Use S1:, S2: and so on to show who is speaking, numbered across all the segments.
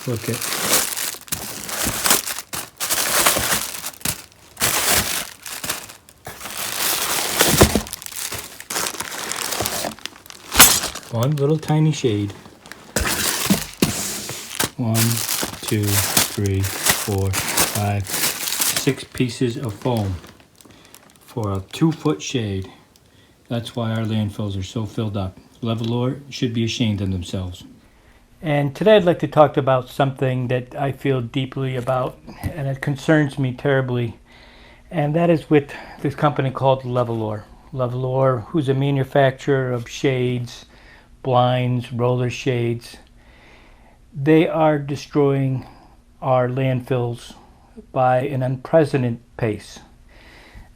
S1: look at. One little tiny shade. 1, 2, 3, 4, 5, 6 pieces of foam for a 2-foot shade. That's why our landfills are so filled up. Levolor should be ashamed of themselves. And today I'd like to talk about something that I feel deeply about, and it concerns me terribly, and that is with this company called Levolor. Levolor, who's a manufacturer of shades, blinds, roller shades. They are destroying our landfills by an unprecedented pace.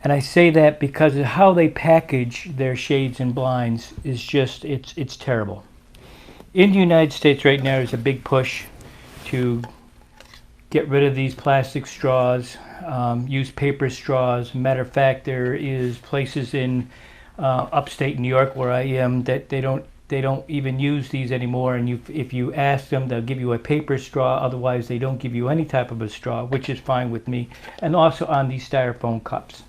S1: And I say that because of how they package their shades and blinds is just, it's terrible. In the United States right now, there's a big push to get rid of these plastic straws, use paper straws. Matter of fact, there is places in upstate New York where I am that they don't even use these anymore, and if you ask them, they'll give you a paper straw. Otherwise, they don't give you any type of a straw, which is fine with me. And also on these styrofoam cups.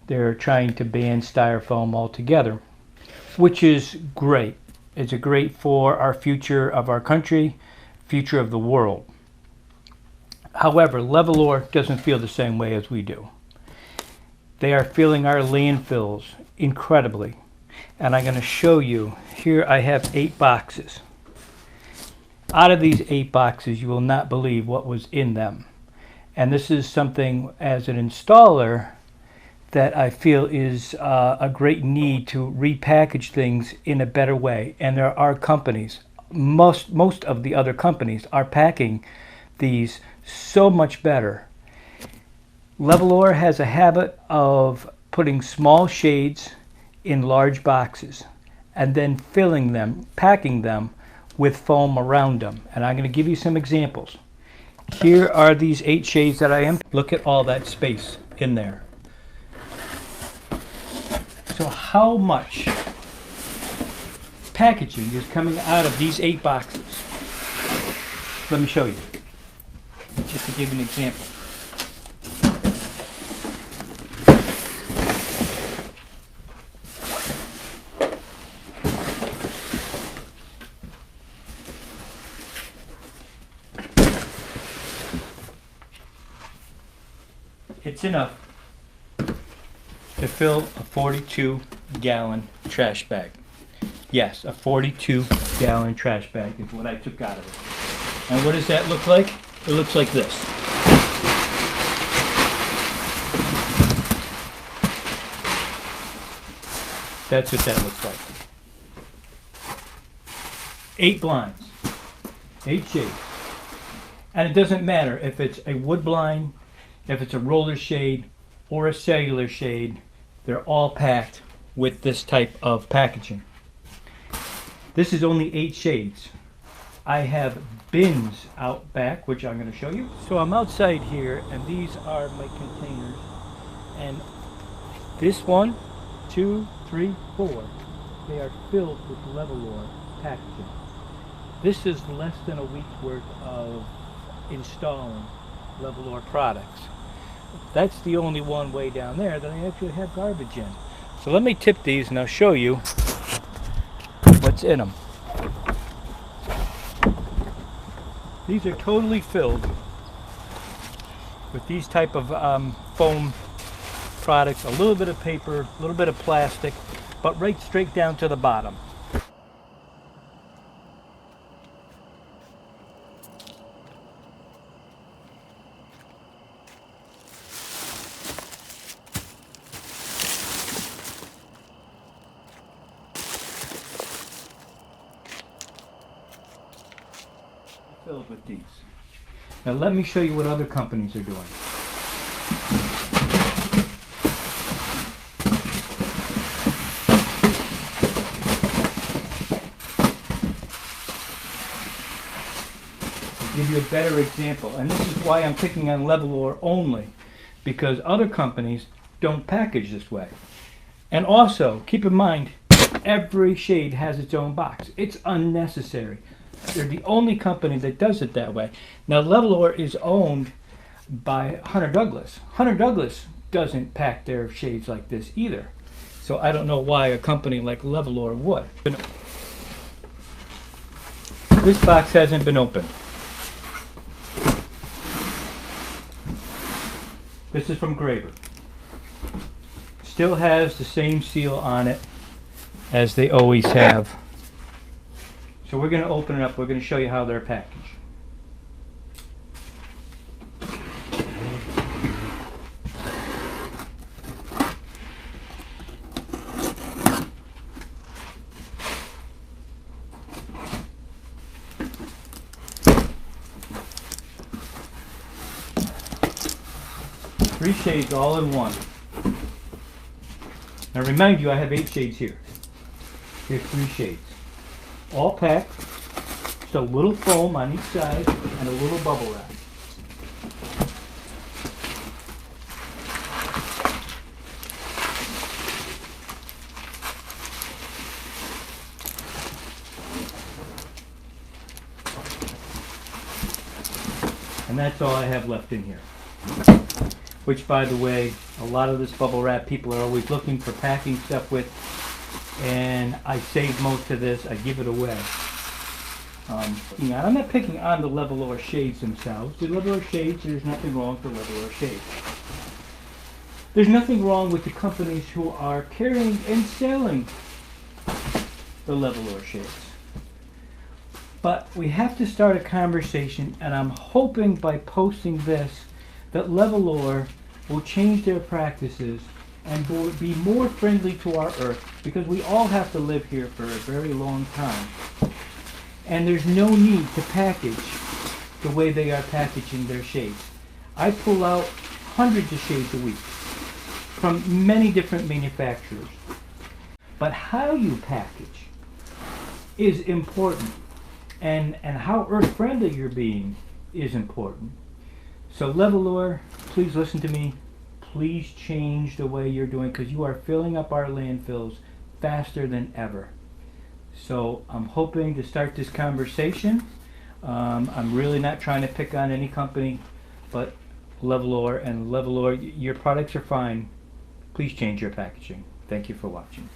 S1: They're trying to ban styrofoam altogether, which is great. It's great for our future of our country, future of the world. However, Levolor doesn't feel the same way as we do. They are filling our landfills incredibly. And I'm going to show you, here I have 8 boxes. Out of these 8 boxes, you will not believe what was in them. And this is something, as an installer, that I feel is a great need to repackage things in a better way. And there are companies, most of the other companies are packing these so much better. Levolor has a habit of putting small shades in large boxes and then filling them, packing them with foam around them. And I'm going to give you some examples. Here are these 8 shades that I am. Look at all that space in there. So how much packaging is coming out of these 8 boxes? Let me show you, just to give you an example. It's enough to fill a 42-gallon trash bag. Yes, a 42-gallon trash bag is what I took out of it. And what does that look like? It looks like this. That's what that looks like. 8 blinds, 8 shades. And it doesn't matter if it's a wood blind, if it's a roller shade, or a cellular shade. They're all packed with this type of packaging. This is only 8 shades. I have bins out back, which I'm going to show you. So I'm outside here, and these are my containers. And this 1, 2, 3, 4, they are filled with Levolor packaging. This is less than a week's worth of installing Levolor products. That's the only one way down there that I actually have garbage in. So let me tip these and I'll show you what's in them. These are totally filled with these type of foam products, a little bit of paper, a little bit of plastic, but right straight down to the bottom. Filled with these. Now let me show you what other companies are doing. I'll give you a better example, and this is why I'm picking on Levolor only, because other companies don't package this way. And also, keep in mind, every shade has its own box. It's unnecessary. They're the only company that does it that way. Now, Levolor is owned by Hunter Douglas. Hunter Douglas doesn't pack their shades like this either. So I don't know why a company like Levolor would. This box hasn't been opened. This is from Graver. Still has the same seal on it as they always have. So we're going to open it up. We're going to show you how they're packaged. Three shades all in one. Now remind you, I have 8 shades here. Here's 3 shades. All packed. Just a little foam on each side and a little bubble wrap. And that's all I have left in here. Which, by the way, a lot of this bubble wrap people are always looking for packing stuff with, and I save most of this. I give it away. I'm not picking on the Levolor shades themselves. The Levolor shades, there's nothing wrong with the Levolor shades. There's nothing wrong with the companies who are carrying and selling the Levolor shades. But we have to start a conversation, and I'm hoping by posting this that Levolor will change their practices and be more friendly to our earth, because we all have to live here for a very long time. And there's no need to package the way they are packaging their shades. I pull out hundreds of shades a week from many different manufacturers. But how you package is important, and how earth-friendly you're being is important. So Levolor, please listen to me. Please change the way you're doing, because you are filling up our landfills faster than ever. So I'm hoping to start this conversation. I'm really not trying to pick on any company, but Levolor, your products are fine. Please change your packaging. Thank you for watching.